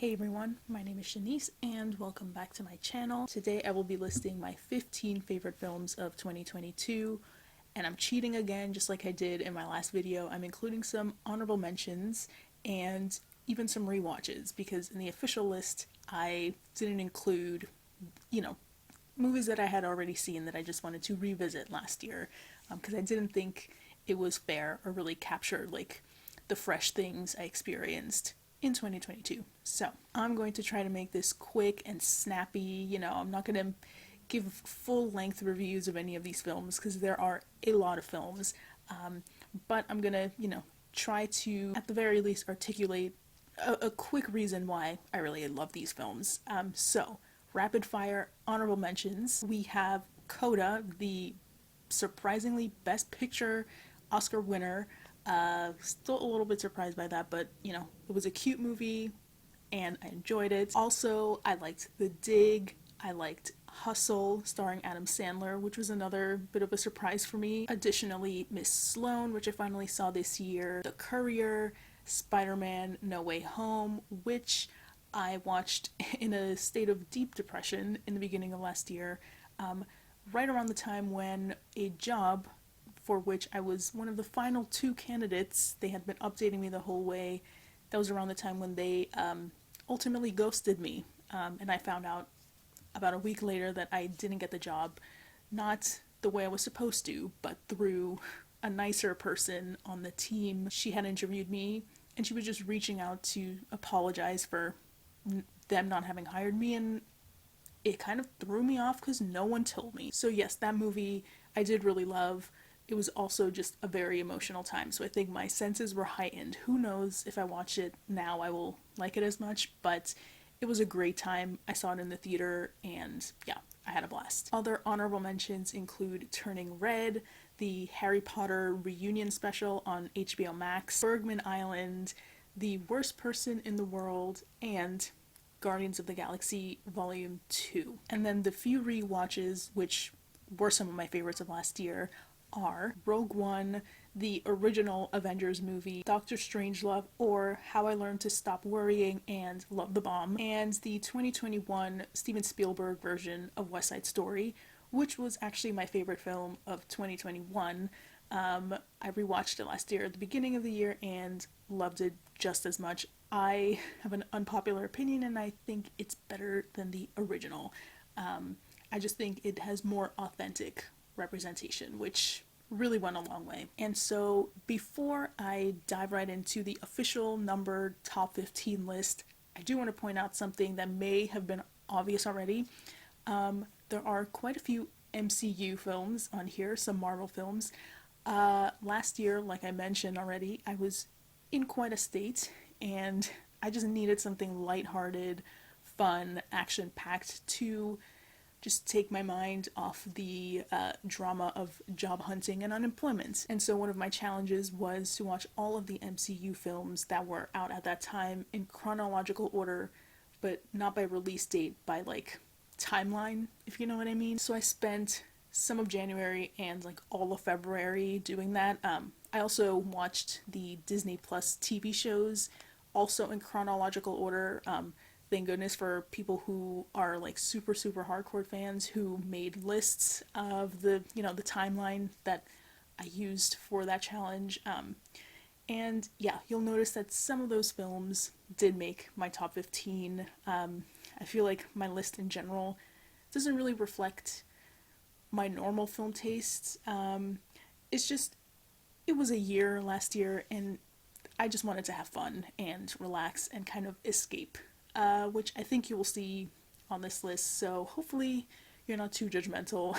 Hey everyone, my name is Shanice and welcome back to my channel. Today I will be listing my 15 favorite films of 2022, and I'm cheating again just like I did in my last video. I'm including some honorable mentions and even some rewatches because in the official list I didn't include, you know, movies that I had already seen that I just wanted to revisit last year because I didn't think it was fair or really captured like the fresh things I experienced in 2022. So I'm going to try to make this quick and snappy. I'm not going to give full length reviews of any of these films because there are a lot of films. But I'm going to, try to, at the very least, articulate a quick reason why I really love these films. So, rapid fire honorable mentions. We have Coda, the surprisingly Best Picture Oscar winner. Still a little bit surprised by that, but it was a cute movie and I enjoyed it. Also, I liked The Dig. I liked Hustle, starring Adam Sandler, which was another bit of a surprise for me. Additionally, Miss Sloane, which I finally saw this year. The Courier, Spider-Man No Way Home, which I watched in a state of deep depression in the beginning of last year, right around the time when a job for which I was one of the final two candidates, they had been updating me the whole way. That was around the time when they ultimately ghosted me. And I found out about a week later that I didn't get the job, not the way I was supposed to, but through a nicer person on the team. She had interviewed me and she was just reaching out to apologize for them not having hired me, and it kind of threw me off because no one told me. So yes, that movie I did really love. It was also just a very emotional time, so I think my senses were heightened. Who knows if I watch it now I will like it as much, but it was a great time. I saw it in the theater and yeah, I had a blast. Other honorable mentions include Turning Red, the Harry Potter reunion special on HBO Max, Bergman Island, The Worst Person in the World, and Guardians of the Galaxy Volume 2. And then the few rewatches, which were some of my favorites of last year, are Rogue One, the original Avengers movie, Doctor Strangelove, or How I Learned to Stop Worrying and Love the Bomb, and the 2021 Steven Spielberg version of West Side Story, which was actually my favorite film of 2021. I rewatched it last year at the beginning of the year and loved it just as much. I have an unpopular opinion and I think it's better than the original. I just think it has more authentic representation, which really went a long way. And so before I dive right into the official numbered top 15 list, I do want to point out something that may have been obvious already. There are quite a few MCU films on here, some Marvel films. Last year, like I mentioned already, I was in quite a state and I just needed something lighthearted, fun, action-packed to just take my mind off the drama of job hunting and unemployment. And so one of my challenges was to watch all of the MCU films that were out at that time in chronological order, but not by release date, by like timeline, if you know what I mean. So I spent some of January and like all of February doing that. I also watched the Disney Plus TV shows also in chronological order. Thank goodness for people who are like super hardcore fans who made lists of the the timeline that I used for that challenge. And yeah, you'll notice that some of those films did make my top 15. I feel like my list in general doesn't really reflect my normal film tastes. It's just, it was a year last year and I just wanted to have fun and relax and kind of escape, which I think you will see on this list. So hopefully you're not too judgmental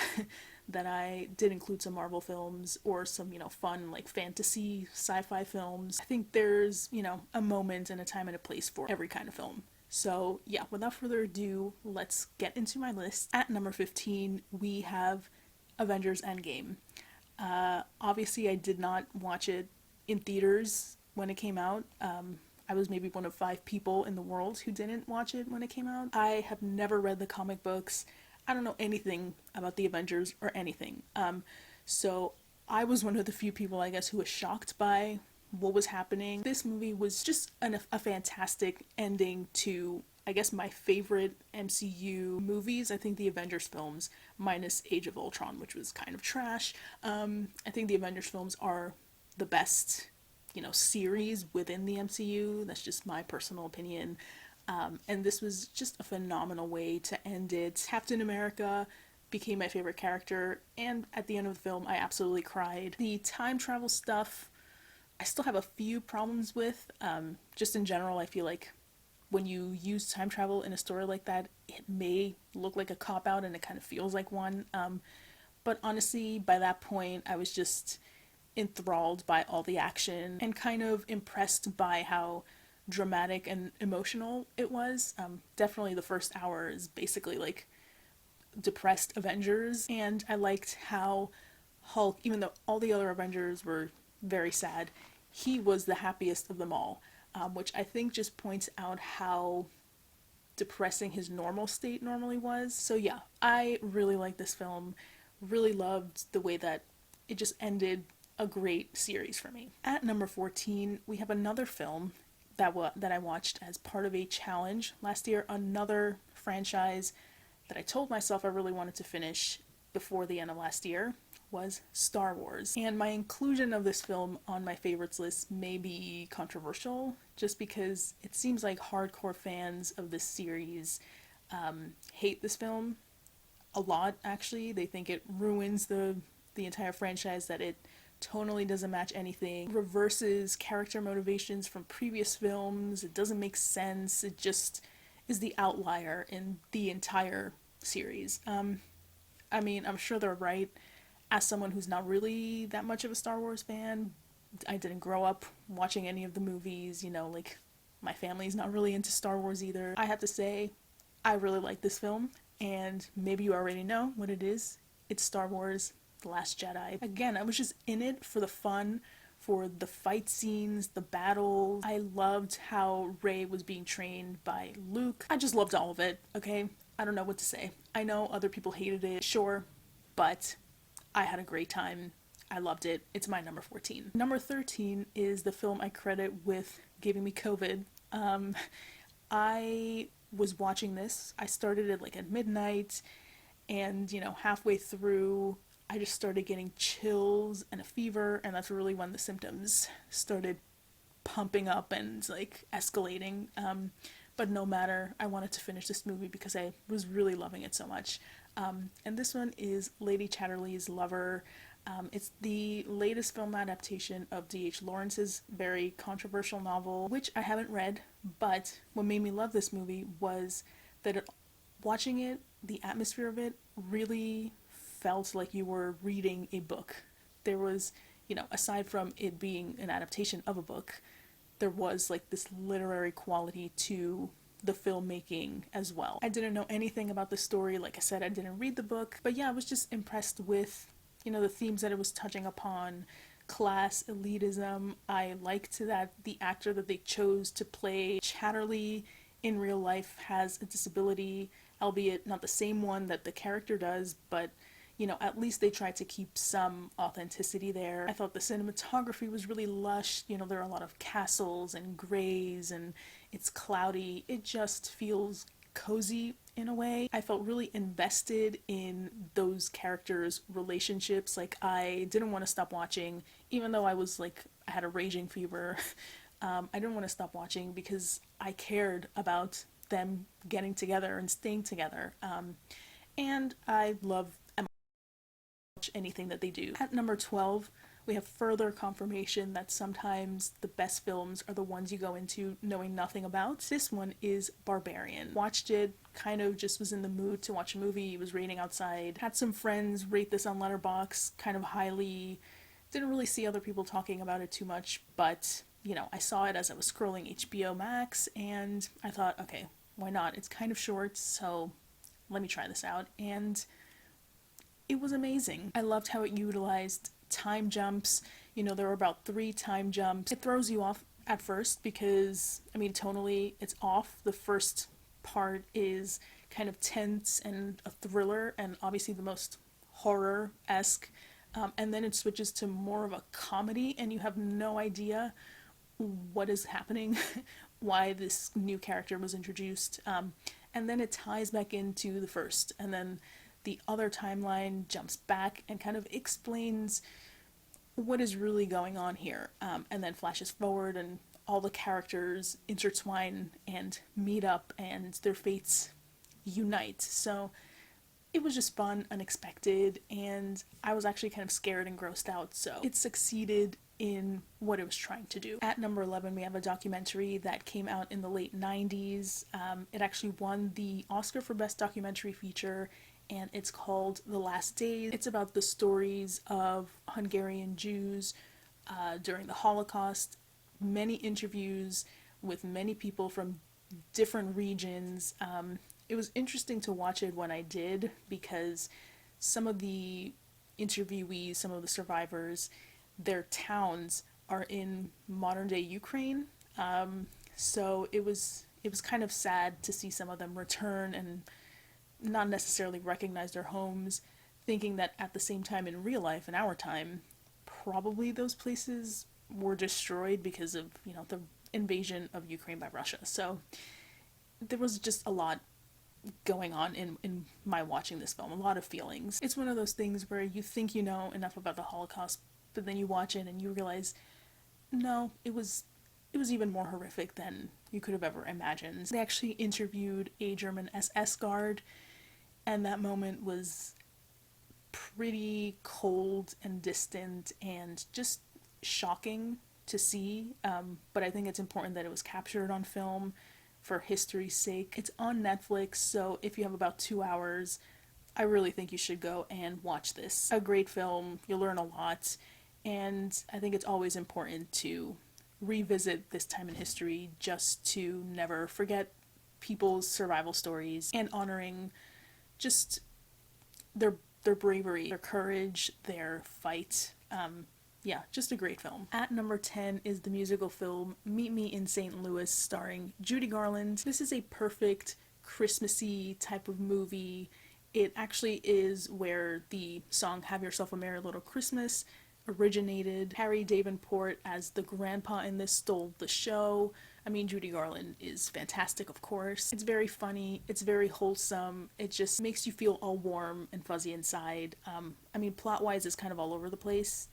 that I did include some Marvel films or some, fun like fantasy sci-fi films. I think there's, a moment and a time and a place for every kind of film. So yeah, without further ado, let's get into my list. At number 15, we have Avengers Endgame. Obviously, I did not watch it in theaters when it came out. I was maybe one of 5 people in the world who didn't watch it when it came out. I have never read the comic books. I don't know anything about the Avengers or anything. So I was one of the few people, I guess, who was shocked by what was happening. This movie was just a fantastic ending to, I guess, my favorite MCU movies. I think the Avengers films, minus Age of Ultron, which was kind of trash. I think the Avengers films are the best, series within the MCU. That's just my personal opinion. And this was just a phenomenal way to end it. Captain America became my favorite character, and at the end of the film, I absolutely cried. The time travel stuff, I still have a few problems with. Just in general, I feel like when you use time travel in a story like that, it may look like a cop out and it kind of feels like one. But honestly, by that point, I was just enthralled by all the action and kind of impressed by how dramatic and emotional it was. Definitely the first hour is basically like depressed Avengers, and I liked how Hulk, even though all the other Avengers were very sad, he was the happiest of them all, which I think just points out how depressing his normal state normally was. So yeah, I really liked this film, really loved the way that it just ended a great series for me. At number 14, we have another film that I watched as part of a challenge last year, another franchise that I told myself I really wanted to finish before the end of last year was Star Wars. And my inclusion of this film on my favorites list may be controversial, just because it seems like hardcore fans of this series hate this film a lot, actually. They think it ruins the entire franchise, that it tonally doesn't match anything, reverses character motivations from previous films, it doesn't make sense, it just is the outlier in the entire series. I mean, I'm sure they're right. As someone who's not really that much of a Star Wars fan, I didn't grow up watching any of the movies, like my family's not really into Star Wars either. I have to say, I really like this film, and maybe you already know what it is. It's Star Wars The Last Jedi. Again, I was just in it for the fun, for the fight scenes, the battles. I loved how Rey was being trained by Luke. I just loved all of it, okay? I don't know what to say. I know other people hated it, sure, but I had a great time. I loved it. It's my number 14. Number 13 is the film I credit with giving me COVID. I was watching this. I started it like at midnight, and halfway through, I just started getting chills and a fever, and that's really when the symptoms started pumping up and like escalating. But no matter, I wanted to finish this movie because I was really loving it so much. And this one is Lady Chatterley's Lover. It's the latest film adaptation of D.H. Lawrence's very controversial novel, which I haven't read, but what made me love this movie was that watching it, the atmosphere of it really felt like you were reading a book. There was, aside from it being an adaptation of a book, there was like this literary quality to the filmmaking as well. I didn't know anything about the story. Like I said, I didn't read the book, but yeah, I was just impressed with, the themes that it was touching upon. Class, elitism. I liked that the actor that they chose to play Chatterley in real life has a disability, albeit not the same one that the character does, but at least they tried to keep some authenticity there. I thought the cinematography was really lush. There are a lot of castles and grays, and it's cloudy. It just feels cozy in a way. I felt really invested in those characters' relationships. Like, I didn't want to stop watching, even though I had a raging fever. I didn't want to stop watching because I cared about them getting together and staying together. And I love anything that they do. At number 12, we have further confirmation that sometimes the best films are the ones you go into knowing nothing about. This one is Barbarian. Watched it, kind of just was in the mood to watch a movie. It was raining outside. Had some friends rate this on Letterboxd kind of highly. Didn't really see other people talking about it too much, but I saw it as I was scrolling HBO Max, and I thought, okay, why not? It's kind of short, so let me try this out. And it was amazing. I loved how it utilized time jumps. There were about 3 time jumps. It throws you off at first because, tonally it's off. The first part is kind of tense and a thriller, and obviously the most horror-esque and then it switches to more of a comedy, and you have no idea what is happening, why this new character was introduced, and then it ties back into the first, and then the other timeline jumps back and kind of explains what is really going on here, and then flashes forward, and all the characters intertwine and meet up, and their fates unite. So it was just fun, unexpected, and I was actually kind of scared and grossed out, so it succeeded in what it was trying to do. At number 11, we have a documentary that came out in the late 90s. It actually won the Oscar for Best Documentary Feature, and it's called The Last Days. It's about the stories of Hungarian Jews during the Holocaust, many interviews with many people from different regions. It was interesting to watch it when I did, because some of the interviewees, some of the survivors, their towns are in modern day Ukraine. So it was kind of sad to see some of them return and not necessarily recognize their homes, thinking that at the same time in real life, in our time, probably those places were destroyed because of, the invasion of Ukraine by Russia. So there was just a lot going on in my watching this film, a lot of feelings. It's one of those things where you think you know enough about the Holocaust, but then you watch it and you realize, no, it was even more horrific than you could have ever imagined. They actually interviewed a German SS guard, and that moment was pretty cold and distant and just shocking to see, but I think it's important that it was captured on film for history's sake. It's on Netflix, so if you have about 2 hours, I really think you should go and watch this. A great film, you'll learn a lot, and I think it's always important to revisit this time in history just to never forget people's survival stories and honoring just their bravery, their courage, their fight. Yeah, just a great film. At number 10 is the musical film Meet Me in St. Louis, starring Judy Garland. This is a perfect Christmassy type of movie. It actually is where the song Have Yourself a Merry Little Christmas originated. Harry Davenport as the grandpa in this stole the show. I mean, Judy Garland is fantastic, of course. It's very funny, it's very wholesome, it just makes you feel all warm and fuzzy inside. I mean, plot-wise, it's kind of all over the place,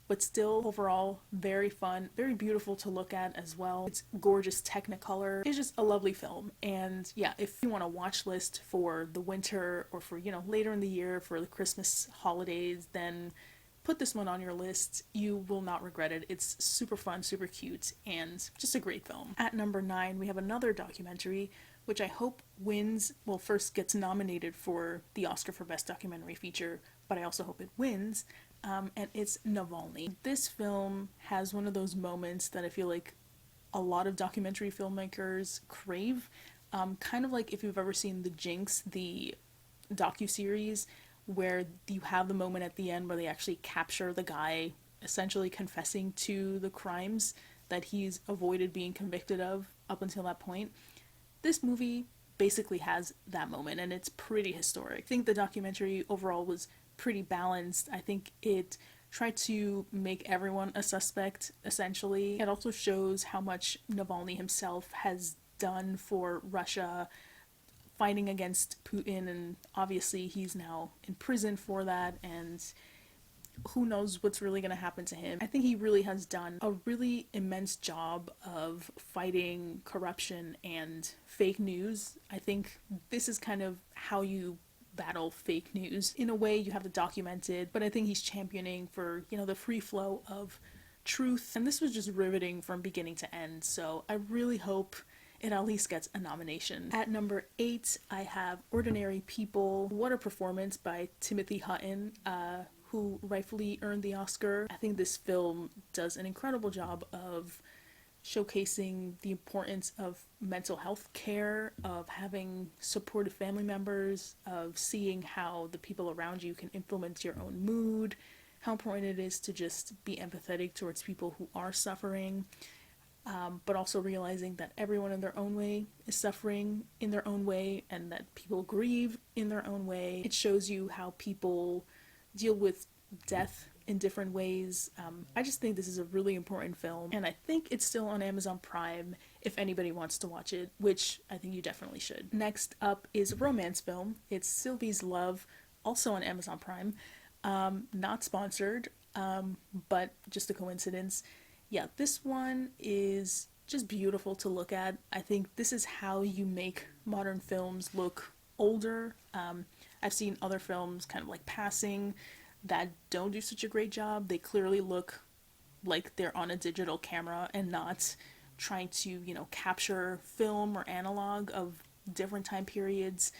but still, overall, very fun, very beautiful to look at as well. It's gorgeous Technicolor. It's just a lovely film. And yeah, if you want a watch list for the winter or for, later in the year for the Christmas holidays, then put this one on your list. You will not regret it. It's super fun, super cute, and just a great film. At number 9, we have another documentary, which I hope wins, well, first gets nominated for the Oscar for Best Documentary Feature, but I also hope it wins. And it's Navalny. This film has one of those moments that I feel like a lot of documentary filmmakers crave. Kind of like if you've ever seen The Jinx, the docuseries, where you have the moment at the end where they actually capture the guy essentially confessing to the crimes that he's avoided being convicted of up until that point. This movie basically has that moment, and it's pretty historic. I think the documentary overall was pretty balanced. I think it tried to make everyone a suspect, essentially. It also shows how much Navalny himself has done for Russia, fighting against Putin, and obviously he's now in prison for that, and who knows what's really going to happen to him. I think he really has done a really immense job of fighting corruption and fake news. I think this is kind of how you battle fake news. In a way, you have to document it, but I think he's championing for, the free flow of truth, and this was just riveting from beginning to end, so I really hope it at least gets a nomination. At number 8, I have Ordinary People. What a performance by Timothy Hutton, who rightfully earned the Oscar. I think this film does an incredible job of showcasing the importance of mental health care, of having supportive family members, of seeing how the people around you can influence your own mood, how important it is to just be empathetic towards people who are suffering, but also realizing that everyone in their own way is suffering in their own way, and that people grieve in their own way. It shows you how people deal with death in different ways. I just think this is a really important film, and I think it's still on Amazon Prime if anybody wants to watch it, which I think you definitely should. Next up is a romance film. It's Sylvie's Love, also on Amazon Prime. Not sponsored, but just a coincidence. Yeah, this one is just beautiful to look at. I think this is how you make modern films look older. I've seen other films kind of like Passing that don't do such a great job. They clearly look like they're on a digital camera and not trying to, capture film or analog of different time periods.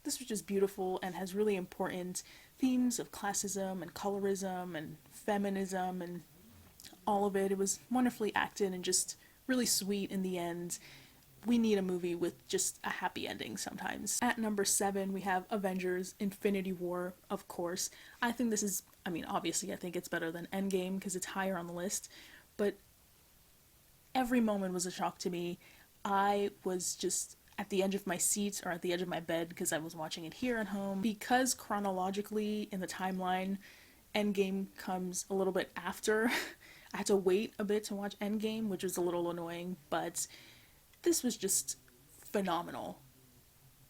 This was just beautiful and has really important themes of classism and colorism and feminism and all of it. It was wonderfully acted and just really sweet in the end. We need a movie with just a happy ending sometimes. At number 7, we have Avengers Infinity War, of course. I think this is, obviously I think it's better than Endgame because it's higher on the list, but every moment was a shock to me. I was just at the edge of my seat or at the edge of my bed because I was watching it here at home. Because chronologically in the timeline, Endgame comes a little bit after. I had to wait a bit to watch Endgame, which was a little annoying, but this was just phenomenal.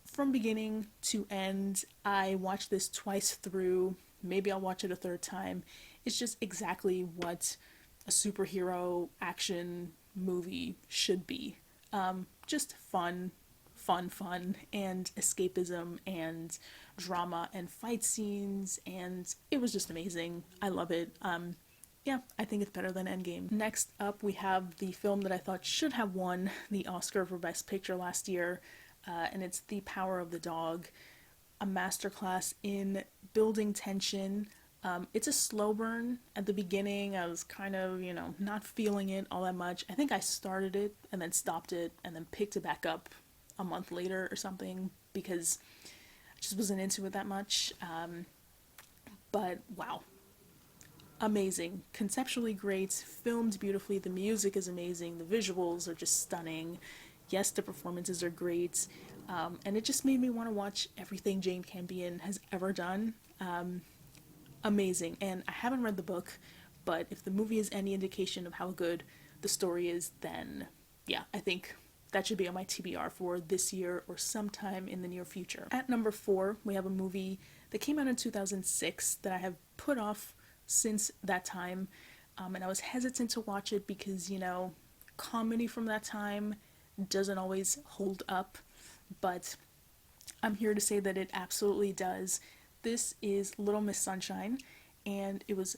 From beginning to end, I watched this twice through. Maybe I'll watch it a third time. It's just exactly what a superhero action movie should be. Just fun, and escapism and drama and fight scenes, and it was just amazing. I love it. Yeah, I think it's better than Endgame. Next up, we have the film that I thought should have won the Oscar for Best Picture last year, and it's The Power of the Dog, a masterclass in building tension. It's a slow burn at the beginning. I was kind of, not feeling it all that much. I think I started it and then stopped it and then picked it back up a month later or something because I just wasn't into it that much. But wow. Amazing, conceptually great, filmed beautifully, the music is amazing, the visuals are just stunning. Yes, the performances are great, and it just made me want to watch everything Jane Campion has ever done. Amazing, and I haven't read the book, but if the movie is any indication of how good the story is, then yeah, I think that should be on my TBR for this year or sometime in the near future. At number 4, we have a movie that came out in 2006 that I have put off since that time, and I was hesitant to watch it because, comedy from that time doesn't always hold up, but I'm here to say that it absolutely does. This is Little Miss Sunshine, and it was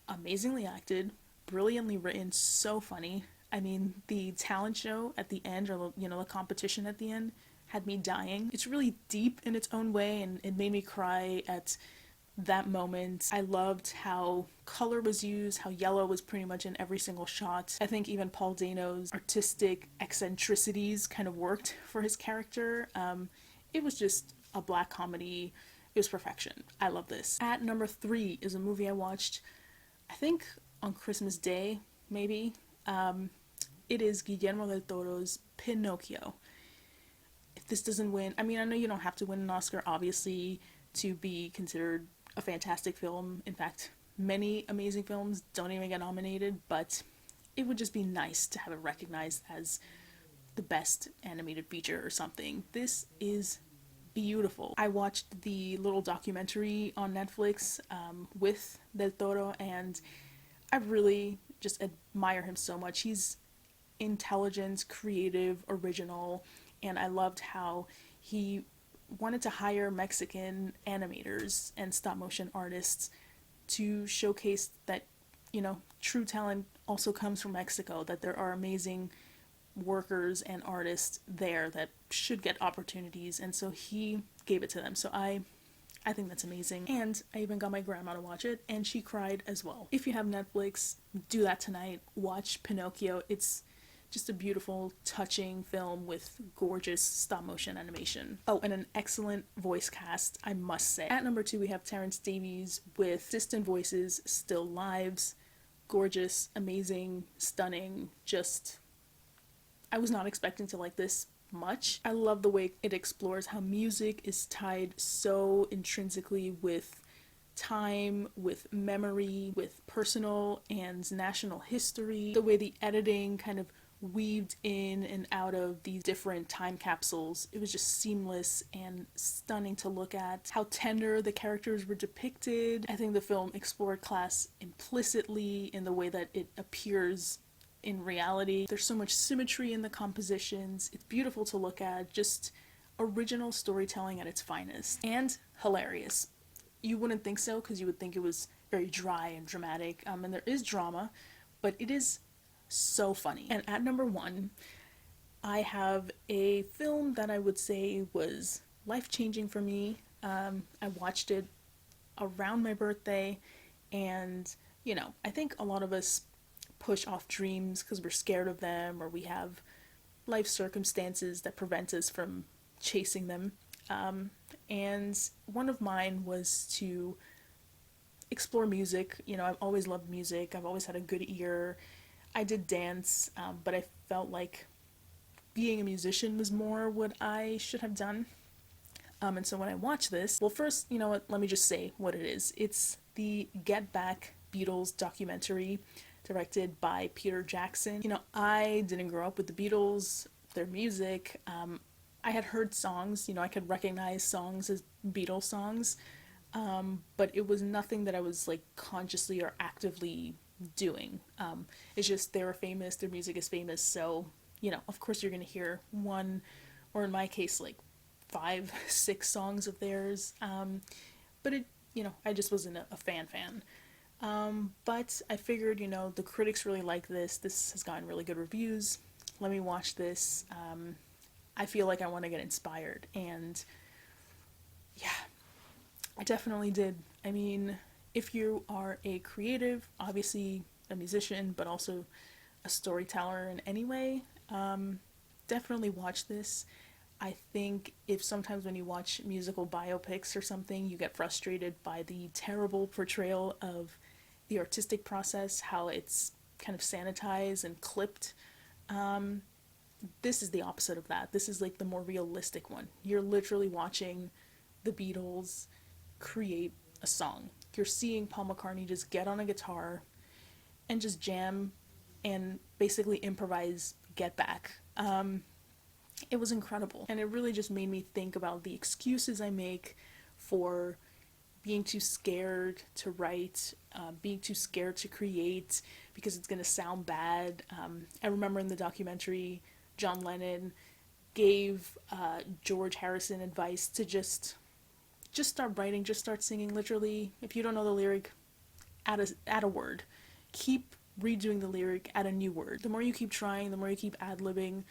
amazingly acted, brilliantly written, so funny. The talent show at the end, or the competition at the end, had me dying. It's really deep in its own way, and it made me cry at that moment. I loved how color was used, how yellow was pretty much in every single shot. I think even Paul Dano's artistic eccentricities kind of worked for his character. It was just a black comedy. It was perfection. I love this. At number 3 is a movie I watched, I think on Christmas Day, maybe. It is Guillermo del Toro's Pinocchio. If this doesn't win, I know you don't have to win an Oscar, obviously, to be considered a fantastic film. In fact, many amazing films don't even get nominated, but it would just be nice to have it recognized as the best animated feature or something. This is beautiful. I watched the little documentary on Netflix with Del Toro, and I really just admire him so much. He's intelligent, creative, original, and I loved how he wanted to hire Mexican animators and stop motion artists to showcase that, true talent also comes from Mexico, that there are amazing workers and artists there that should get opportunities, and so he gave it to them. So I think that's amazing, and I even got my grandma to watch it, and she cried as well. If you have Netflix, do that tonight. Watch Pinocchio. It's just a beautiful, touching film with gorgeous stop-motion animation. Oh, and an excellent voice cast, I must say. At number 2, we have Terrence Davies with Distant Voices, Still Lives. Gorgeous, amazing, stunning, just... I was not expecting to like this much. I love the way it explores how music is tied so intrinsically with time, with memory, with personal and national history, the way the editing kind of weaved in and out of these different time capsules. It was just seamless and stunning to look at. How tender the characters were depicted. I think the film explored class implicitly in the way that it appears in reality. There's so much symmetry in the compositions. It's beautiful to look at. Just original storytelling at its finest. And hilarious. You wouldn't think so, because you would think it was very dry and dramatic. And there is drama, but it is so funny. And at number one, I have a film that I would say was life-changing for me. I watched it around my birthday, and I think a lot of us push off dreams because we're scared of them, or we have life circumstances that prevent us from chasing them. And one of mine was to explore music. I've always loved music, I've always had a good ear. I did dance, but I felt like being a musician was more what I should have done. And so when I watched this, well, first, you know what, let me just say what it is. It's the Get Back Beatles documentary directed by Peter Jackson. I didn't grow up with the Beatles, their music. I had heard songs, I could recognize songs as Beatles songs, but it was nothing that I was like consciously or actively doing. It's just they were famous, their music is famous, so of course you're gonna hear one, or in my case, like 5, 6 songs of theirs. But it, I just wasn't a fan. But I figured, the critics really like this. This has gotten really good reviews. Let me watch this. I feel like I want to get inspired, and yeah, I definitely did. I mean, if you are a creative, obviously a musician, but also a storyteller in any way, definitely watch this. I think if sometimes when you watch musical biopics or something, you get frustrated by the terrible portrayal of the artistic process, how it's kind of sanitized and clipped. This is the opposite of that. This is like the more realistic one. You're literally watching the Beatles create a song. You're seeing Paul McCartney just get on a guitar and just jam and basically improvise Get Back. It was incredible, and it really just made me think about the excuses I make for being too scared to write, being too scared to create because it's going to sound bad. I remember in the documentary, John Lennon gave George Harrison advice to just start writing, just start singing. Literally, if you don't know the lyric, add a word. Keep redoing the lyric, add a new word. The more you keep trying, the more you keep ad-libbing,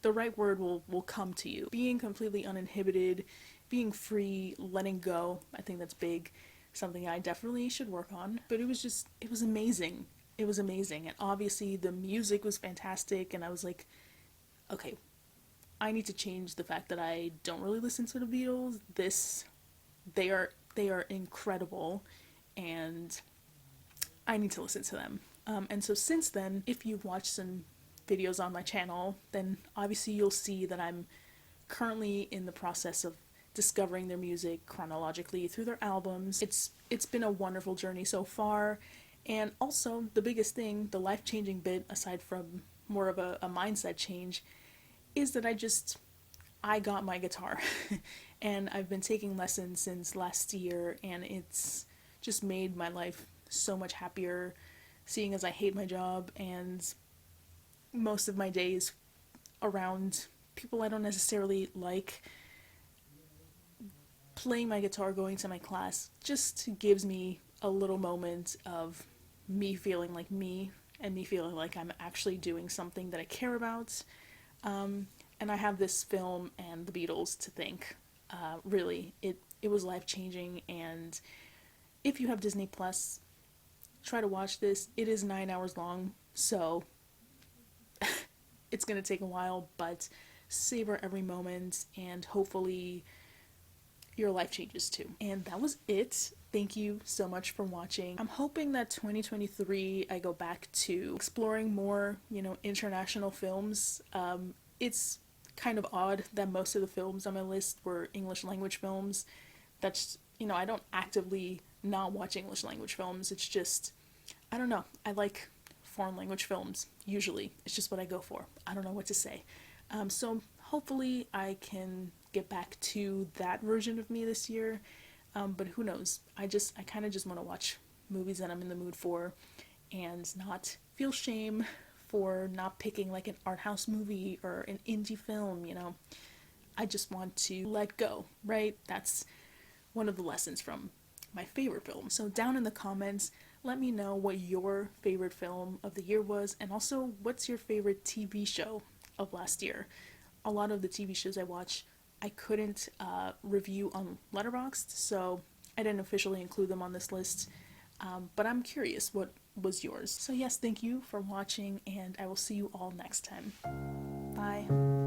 the right word will come to you. Being completely uninhibited, being free, letting go, I think that's big. Something I definitely should work on. But it was amazing. It was amazing. And obviously the music was fantastic, and I was like, okay, I need to change the fact that I don't really listen to the Beatles. They are incredible, and I need to listen to them. And so since then, if you've watched some videos on my channel, then obviously you'll see that I'm currently in the process of discovering their music chronologically through their albums. It's been a wonderful journey so far, and also the biggest thing, the life-changing bit, aside from more of a mindset change, is that I got my guitar and I've been taking lessons since last year, and it's just made my life so much happier, seeing as I hate my job and most of my days around people I don't necessarily like. Playing my guitar, going to my class, just gives me a little moment of me feeling like me, and me feeling like I'm actually doing something that I care about. And I have this film and the Beatles to thank. Really, it was life-changing, and if you have Disney Plus, try to watch this. It is 9 hours long, so it's gonna take a while, but savor every moment, and hopefully your life changes too. And that was it. Thank you so much for watching. I'm hoping that 2023 I go back to exploring more, international films. It's kind of odd that most of the films on my list were English language films. That's, I don't actively not watch English language films. It's just, I don't know. I like foreign language films, usually. It's just what I go for. I don't know what to say. So hopefully I can get back to that version of me this year. But who knows? I kind of just want to watch movies that I'm in the mood for and not feel shame for not picking like an art house movie or an indie film, you know. I just want to let go, right? That's one of the lessons from my favorite film. So down in the comments, let me know what your favorite film of the year was, and also what's your favorite TV show of last year. A lot of the TV shows I watch, I couldn't review on Letterboxd, so I didn't officially include them on this list. But I'm curious, what was yours? So yes, thank you for watching, and I will see you all next time. Bye.